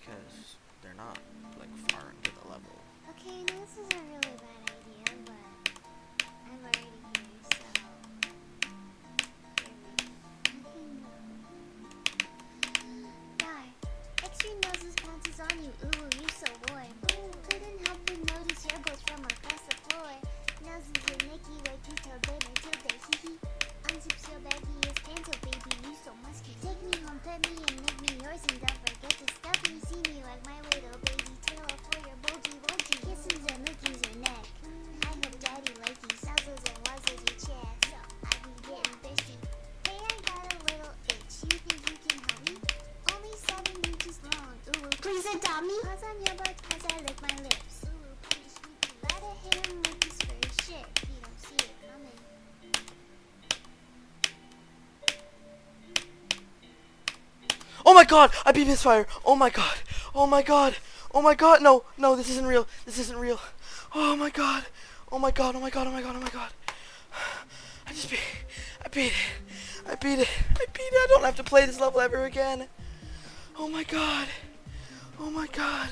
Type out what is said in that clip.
because they're not like far into the level. Okay, now this is a really bad idea, but I'm already here, so Die. Extreme noses pounces on you, ooh, you're so warm. Ooh, couldn't help but notice your boys from across the floor. Noses and Nicky, like you tell them until they hee hee. Unzips your baggiest pants, oh baby, you so musky. Take me home, pet me, and make me yours, and don't forget to stuff me. See me like my little baby tail off for your bulgy wonky. Kisses and lickies your neck. I hope daddy likes you, saddles and wazzles your chest. I be getting thirsty. Hey, I got a little itch. You think you can help me? Only 7 inches long. Ooh, please adopt me. Paws on your butt as I lick my lips. Ooh, punish me. Gotta hit him with this furry shit. He don't see it coming. Oh my god! I beat Misfire! Oh my god! Oh my god! Oh my god! No! No, this isn't real! This isn't real! Oh my god! Oh my god! Oh my god! Oh my god! Oh my god! I beat it! I beat it! I beat it! I don't have to play this level ever again! Oh my god! Oh my god!